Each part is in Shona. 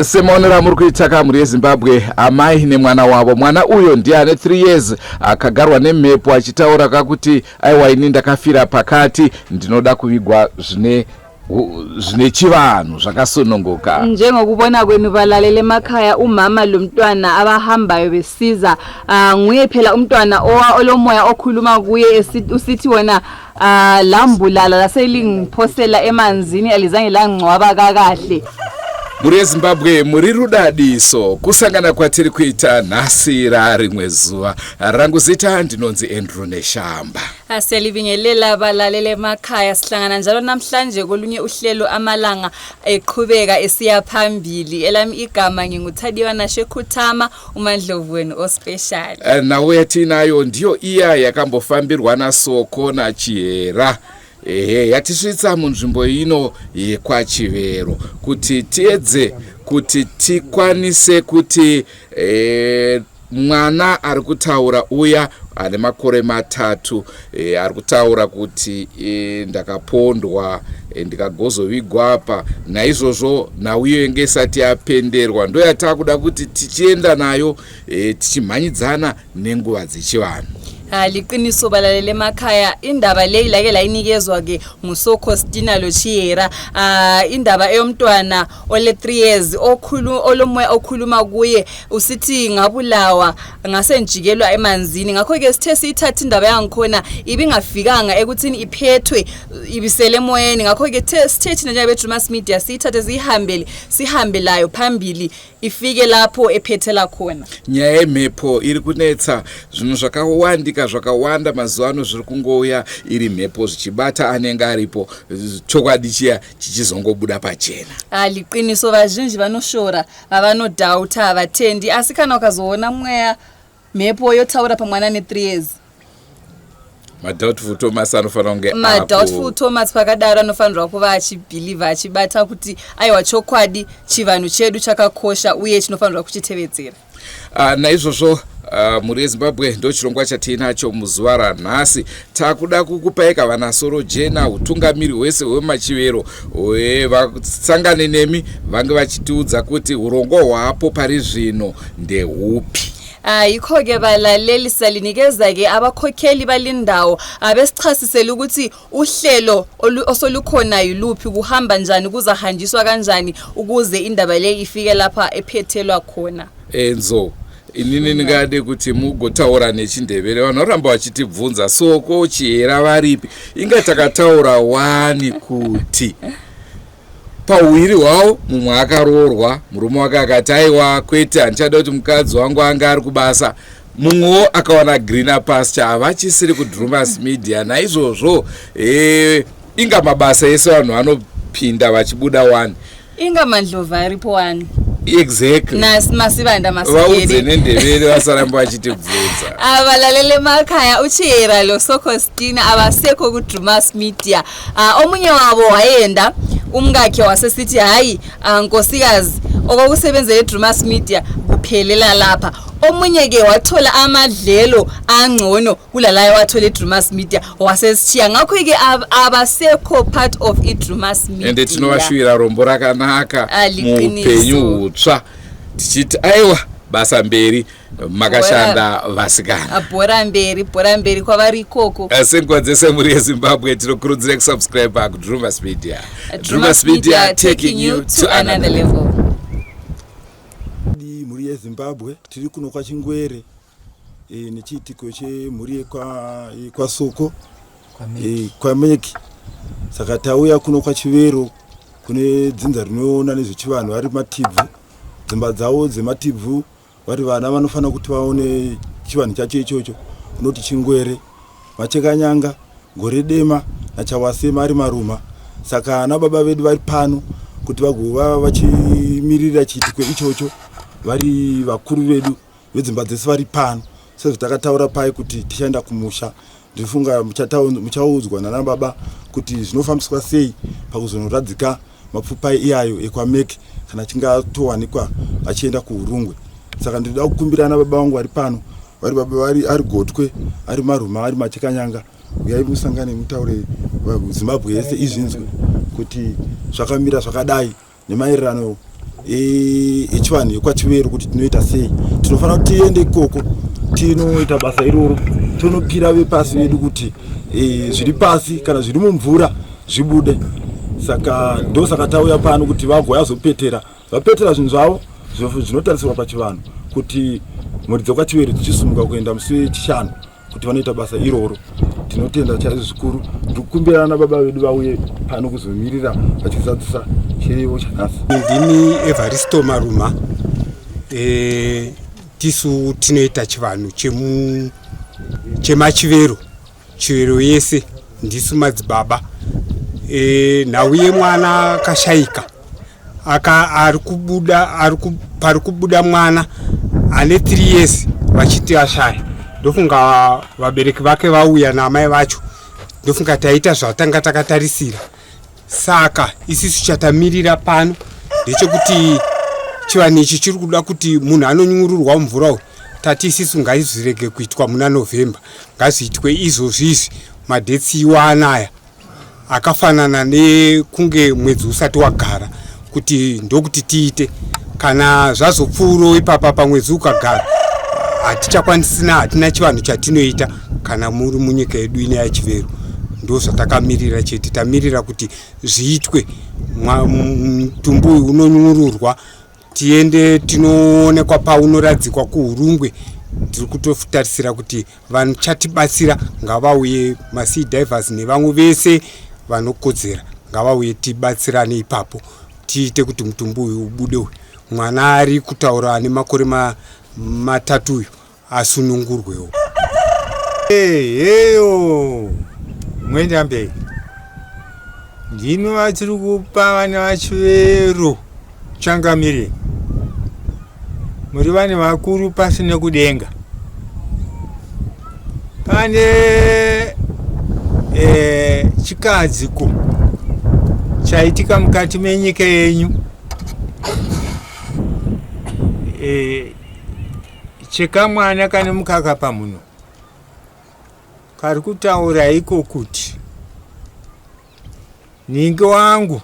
Semonera muri kuitaka muri Zimbabwe amai nemwana wavo. Mwana uyo ndiye ane 3 years akagarwa nemhepo achitaura kakuti aiwa ini ndakafira pakati ndinoda kuvigwa zvine chivanhu zvakasonongoka. Njengokubona kwenu balalele emakhaya umama lomntwana abahambayo besiza nguye phela umntwana olomoya okhuluma kuye usithi wona lambulala laselingiphosela emanzini alizange langcwaba kakahle. Muri Zimbabwe muri rudadiso kusangana kwatiri kuita nhasi rimwe zuva. Rangu zita ndinonzi Andrew Neshamba. Asiyalibingelela balalele emakhaya sihlangana njalo namhlanje kolunye uhlelo amalanga eqhubeka esiya phambili. Elami igama nginguThadiwa Shekhuthama umandlovu wenu ospecial. Nawe yatinayo ndiyo iya yakambofambirwa nasoko naChihera. Yatisvitsa munzvimbo ino yekwachivero kuti tiedze kuti tikwanise kuti mwana ari kutaura uya ane makore 3 ari kutaura kuti ndakapondwa ndikagozovigwa apa naizvozvo nauyo enge isati yapenderwa ndo yatakuda kuti tichienda nayo tichimhanyidzana nenguva dzechivanhu. Liqiniso balalele emakhaya indaba leyi lake layinikezwa ke nguSokostina loChihera. Indaba eyomntwana ole 3 years olomoya okhuluma kuye usithi ngabulawa ngasenjikelwa emanzini. Ngakho ke sithe sithatha indaba yangikhona ibingafikanga ekuthini iphethwe ibisele emoyeni. Ngakho ke sithe thina njengabe Drewmas Media sithathe sihambelayo phambili ifike lapho ephethela khona. Nyaya yemhepo iri kunetsa zvinhu zvakawanda mazuva ano zviri kungouya iri mhepo zvichibata anenge aripo chokwadi chiya chichizongobuda pachena. Liqiniso vazhinji vanoshora vanodhauta havatendi asi kana ukazoona mweya mhepo yotaura pamwana ne3 years madoubtful Thomas anofanira kunge apo. Madoubtful Thomas pakadaro anofanirwa kuva achibhiliva achibata kuti aiwa chokwadi chivanhu chedu chakakosha uye chinofanirwa kuchitevedzera. Naizvozvo muri Zimbabwe ndo chirongwa chatinacho muzuva ranhasi. Takuda kukupai kavanasoro jena utungamiri hwese hwemachivero vasangane nemi vange vachitiudza kuti urongwa hwapo pari zvino ndehupi. Yikho ke balaleli salinikeza ke abakhokheli balindawo abesichasisela ukuthi uhlelo osolukhona yiluphi kuhamba njani kuzahanjiswa kanjani ukuze indaba le ifike lapha ephethelwa khona. Enzo inini ningade kuti mugotaura nechindebele vanoramba vachitibvunza soko Chihera varipi inga takataura wani kuti pauwiri hwavo mumwe akaroorwa murume wake akati aiwa kwete handichada kuti mukadzi wangu anga ari kubasa mumwewo akawana greener pasture havachisiri kuDrewmas Media. Naizvozvo inga mabasa ese vanhu vanopinda vachibuda wani inga mandlovu aripo wani. Exactly. Masivanda masikere. Vaudze nendebele vasaramba vachitibvunza. Abalalele emakhaya uChihera loSokostina abaseko kuDrewmas Media. Omunye wabo waenda umngakhe wasesithi hayi nkosikazi okukusebenzela eDrewmas Media kuphelela lapha. Omunye ke wathola amadlelo angcono kulalayo wathola eDrewmas Media wasesithiya. Ngakho ke abasekho part of eDrewmas Media. Ende tinovashwira rombo rakanaka mupenyu hutsva tichiti aiwa basa mberi makashanda vasikana. Bhora mberi kwavari ikoko. Senguva dzese muri Zimbabwe tinokurudzira kusubscribe kuDrewmas Media. Drewmas Media taking you to another level. Muri Zimbabwe tiri kuno kwa Chingwere nechiitiko chemhuri kwa Soko kwa Meki. Saka tauya kuno kwa Chivero kune dzinza rinoona nezvechivanhu vari matibvu dzimba dzawo dzematibvu vari vana vanofana kuti vaone chivanhu chacho ichocho kunoti Chingwere Machekanyanga Gore Dema naChawasema ari maruma. Saka ana baba vedu vari pano kuti vagova vachimirira chiitiko ichocho vari vakuru vedu vedzimba dzese vari pano. Sezvo takataura pai kuti tichaenda kumusha ndifunga muchaudzwa nana baba kuti zvinofambiswa sei pakuzonoradzika mapfupa iyayo ekwameki kana chingatowanikwa achienda kuurungwe. Saka ndinoda kukumbira ana baba vangu vari pano vari baba vari ari Gotwe ari maruma ari Machekanyanga uyai musangane mutaure Zimbabwe yese izvinzwe kuti zvakamira zvakadai nemaererano echivanhu yekwachiveru kuti tinoita sei. Tinofanira kuti tiende ikoko tinoita basa iroro, tonopira vepasi vedu kuti zviri pasi kana zviri mumvura zvibude. Saka ndosaka tauya pano kuti vagoya zopetera zvinhu zvavo zvinotarisirwa pachivanhu kuti mhuri dzekwachiveru dzichisumuka kuenda musi wechishanu kuti vanoita basa iroro. Tinotenda chaizvo zvikuru. Ndikukumbira nababa vedu vauye pano kuzomirira vachizadzisa chirevo chanhasi. Ndini Evaristo Maruma. Tisu tinoita chivanhu chemachiveru, chiveru yese ndisu madzibaba. Nhau yemwana akashayika pari kubuda mwana ane 3 years vachiti ashaya. Ndofunga vabereki vake vauya namai vacho, ndofunga taita zvatanga takatarisira. Saka isisu chatamirira pano ndechekuti chivanhu ichi chiri kuda kuti munhu anonyungururwa mvura uyu tati isisu ngaizvirege kuitwa muna November, ngazviitwe izvozvizvi madhetsi iwanaya akafanana nekunge mwedzi usati wagara, kuti ndokuti tiite. Kana zvazopfuuro ipapa pamwedzi ukagara hatichakwanisina, hatina chivanhu chatinoita kana muri munyika yedu ine yachiveru. Ndo zvatakamirira chete, tamirira kuti zviitwe. Mutumbu uyu unonyururwa, tiende tinoonekwa paunoradzikwa kuhurungwe. Tiri kutotarisira kuti vanhu chatibatsira ngavauye, masea divers nevamwe vese vanokodzera ngavauye tibatsirane ipapo tiite kuti mutumbu uyu ubude uyu. Mwana ari kutaura ane makore 3 uyu asunungurwewo. Heyo mwenda mberi ndino vatiri kupa vana vachiveru changamirira. Muri vane vakuru pasi nekudenga. Pane chikadziko chaitika mukati menyika yenyu, chekamwana kane mukaka pamuno kari kutaura iko kuti ningi wangu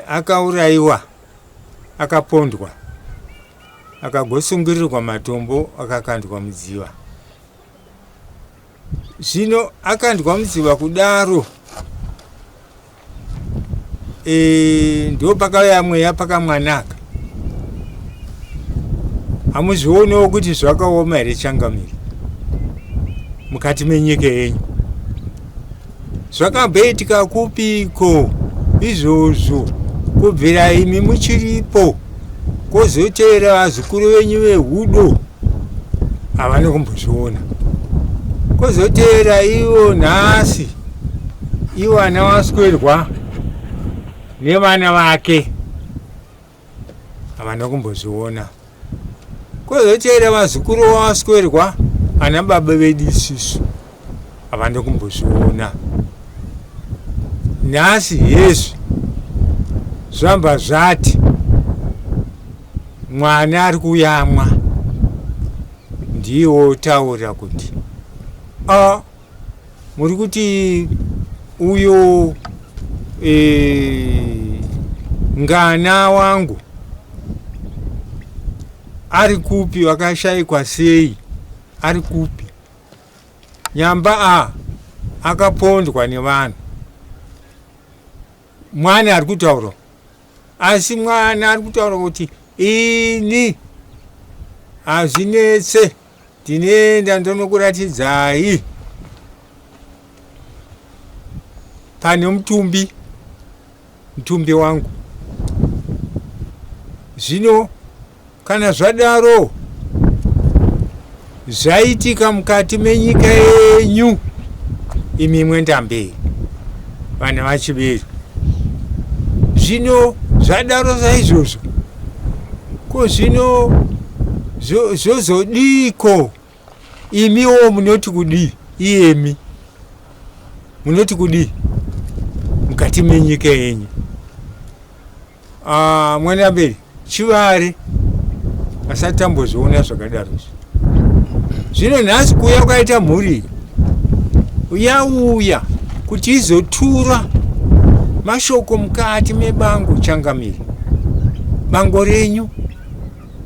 akauraiwa, akapondwa, akagosungirirwa matombo, akakandwa mudziva. Zvino akandwa mudziva kudaro, ndo pakauya mweya pakamwanaka. Hamuzvionewo kuti zvakaoma here changamiri mukati menyika yenyu? Zvakabhaitika kupiko izvozvo kubvira imi muchiripo, kozotera vazukuru venyu vehudo havana kumbozviona, kozotera ivo nhasi ivo ana waswerwa nevana vake havana kumbozviona, kozotera vazukuru vawaswerwa ana baba vedu isusu havana kumbozviona. Nhasi Yesu zvamba zvati mwana ari kuyamwa, ndiwo taura kuti muri kuti uyo ngana wangu ari kupi, wakashayikwa sei, ari kupi? Nyamba akapondwa nevanhu. Mwana ari kutaura, asi mwana ari kutaura kuti ini hazvinetse, ndinoenda ndonokuratidzai pane mutumbi wangu. Zvino kana zvadaro zvaitika mukati menyika yenyu, imi mwenda mberi vana vachiveru. Zvino zvadaro saizvozvo, ko zvino zvozodiko? Imiwo munoti kudii? Iyemi munoti kudii mukati menyika yenyu? Mwena mberi chivari asatambozviona zvakadarozvo. Zvino nhasi kuuya kwaita mhuri yauya kuti izotura mashoko mukati mebango changamiri. Bango renyu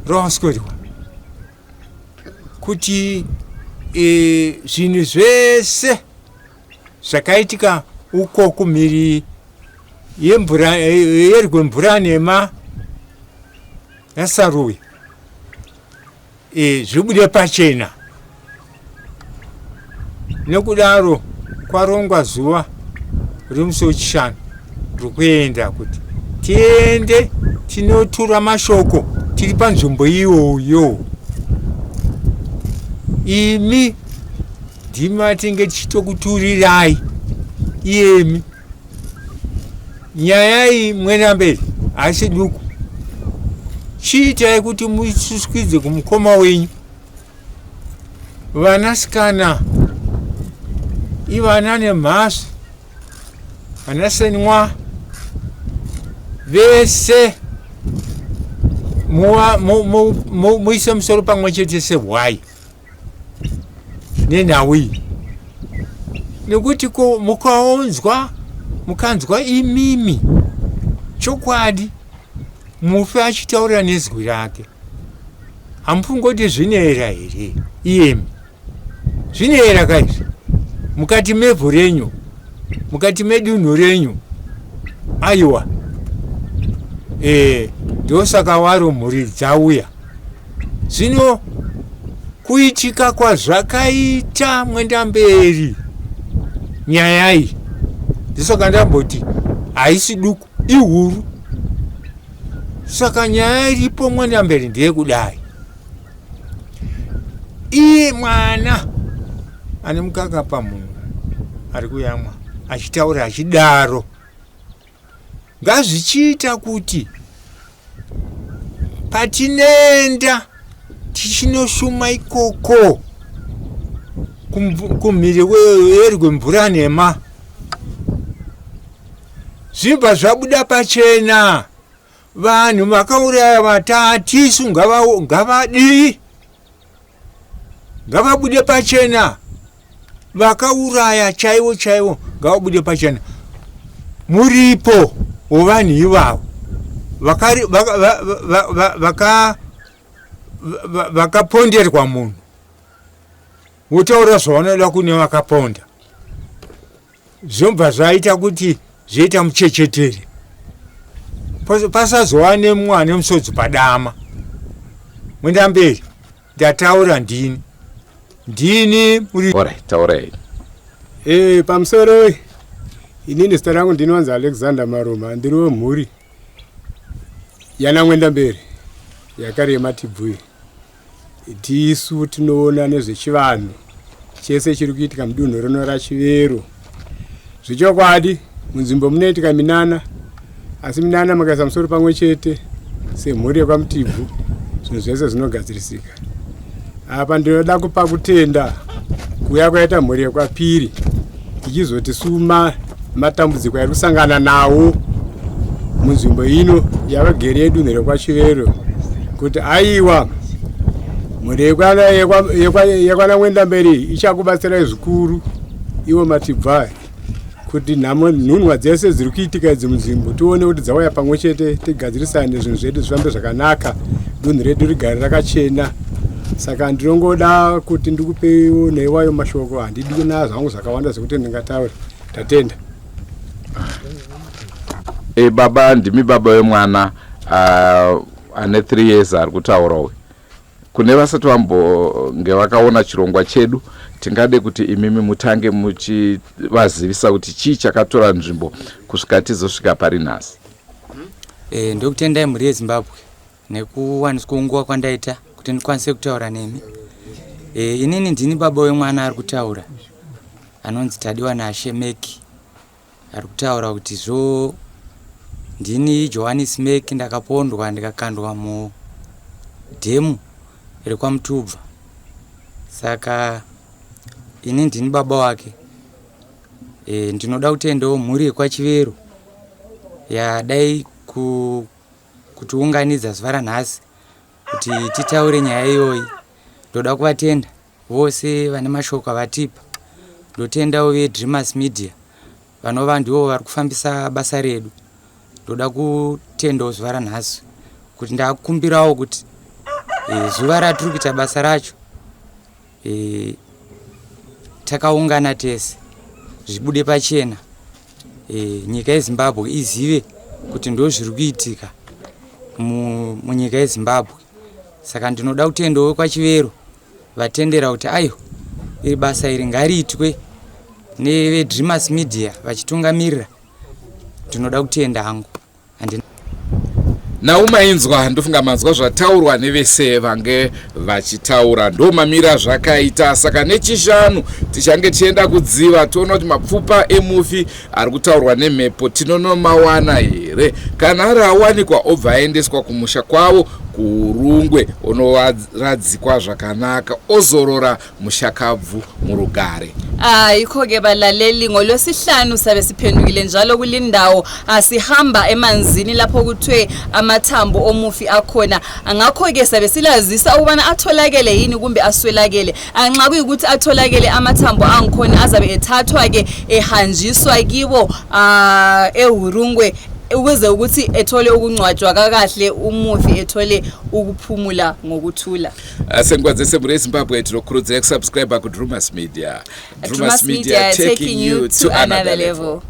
rawasweriwa kuti zvinhu zvese zvakaitika uko kumhiri yerwemvura nhema yasaruwi zvibude pachena. Nekudaro kwarongwa zuva rimusi wechishanu rikuenda kuti tiende tinotura mashoko tiri panzvimbo iyoyo. Imi ndimi vatinge tichitokuturirai iyemi. Nyaya iyi MWANA asi duku. Chiitai kuti mususwidze kumukoma wenyu. Vanasikana ivana nemhasvi, vanasenwa vese muise musoro pamwe chete sehwai nenhau iyi. Nekuti mukanzwa imimi chokwadi mufi achitaura nezwi rake, hamupungoti zvinoera here iyemi? Zvinoera kaizvi mukati mevhu renyu, mukati medunhu renyu. Aiwa, ndosaka waro mhuri dzauya. Zvino kuitika kwazvakaita MWANA nyaya iyi, ndisaka ndamboti haisi duku, ihuru. Saka nyaya iripo MWANA ndeyekudai. Iye mwana ane mukaka pamunhu ari kuyamwa achitaura achidaro, ngazvichiita kuti patinenda tichinoshuma ikoko kumhiri yerwemvura nhema, zvibva zvabuda pachena. Vanhu vakauraya vatatisu ngavadii, ngavabude pachena. Vakauraya chaivo chaivo ngavabude pachena. Muripo wovanhu ivavo vakaponderwa munhu, wotaura zvavanoda kune vakaponda. Zvobva zvaita kuti zvoita muchechetere, pasazova nemwe ane musodzi padama. MWANA ndataura ndini muri. Taurai. Pamusoro inini zita rangu ndinonzi Alexander Maruma, ndiri wemhuri yana MWANA yakarema tibvuye. Tisu tinoona nezvechivanhu chese chiri kuitika mudunhu rino raChivero. Zvichokwadi munzvimbo munoitika minana, asi minana mukaisa musoro pamwe chete semhuri yekwamutibvu, zvinhu zvese zvinogadzirisika. Apa ndinoda kupa kutenda kuya kwaita mhuri yekwapiri, tichizotisuma matambudziko ari kusangana nawo munzvimbo ino yavagere yedunhu rekwaChivero, kuti aiwa mhuri yekwana MWANA ichakubatsirai zvikuru iwo matibva, kuti nhunhwa dzese dziri kuitika idzi munzvimbo tione kuti dzauya pamwe chete, tigadzirisane zvinhu zvedu zvifambe zvakanaka, dunhu redu rigare rakachena. Saka ndinongoda kuti ndikupewo neiwayo mashoko, handidi na zvangu zvakawanda zvekuti ndingataura. Tatenda. Baba, ndimi baba wemwana ane 3 years ari kutaurawe. Kune vasati vambonge vakaona chirongwa chedu, tingade kuti imimi mutange muchivazivisa kuti chii chakatora nzvimbo kusvika tizosvika pari nhasi. Ndokutendai mhuri yeZimbabwe nekuwaniswa nguva kwandaita kuti ndikwanise kutaura nemi. Inini ndini baba wemwana ari kutaura, anonzi Tadiwa naShemeki. Ari kutaura kuti ndini Johannes Meki ndakapondwa ndikakandwa mudhemu rekwamutubva. Saka ini ndini baba wake. Ndinoda kutendawo mhuri yekwaChivero yadai kutiunganidza zuva ranhasi kuti titaure nyaya iyoyi. Ndoda kuvatenda vose vane mashoko avatipa. Ndotendawo veDrewmas Media vanova ndivo vari kufambisa basa redu. Ndoda kutendawo zuva ranhasi kuti ndakumbirawo kuti zuva ratiri kuita basa racho takaungana tese zvibude pachena, nyika yeZimbabwe izive kuti ndo zviri kuitika munyika yeZimbabwe. Saka ndinoda kutendawo kwachivero vatendera kuti ayo iri basa iri ngariitwe neveDrewmas media vachitungamirira. Ndinoda kutenda hangu. Naumainzwa ndofunga manzwa zvataurwa nevese vange vachitaura ndomamira zvakaita. Saka nechishanu tichange tienda kudziva toona kuti mapfupa emufi ari kutaurwa nemhepo tinonomawana here, kana ari awanikwa obva aendeswa kumusha kwavo kurungwe onoradzikwa zvakanaka ozorora mushakabvu murugare. Ikho-ke balaleli, ngoLwesihlanu sabe siphendukile njalo kulindawo asihamba emanzini lapho kuthiwe amathambo omufi akhona. Ngakho-ke sabe silazisa ukubana atholakele yini kumbe aswelakele. Nxa kuyikuthi atholakele amathambo angikhona azabe ethathwa-ke ehanjiswa kibo ehurungwe ukuze ukuthi ethole ukungcwatshwa kakahle, umufi ethole ukuphumula ngokuthula. Sengwazese muri Zimbabwe tinokurudzira kusubscribe ku Drewmas Media. Drewmas Media taking you to another level.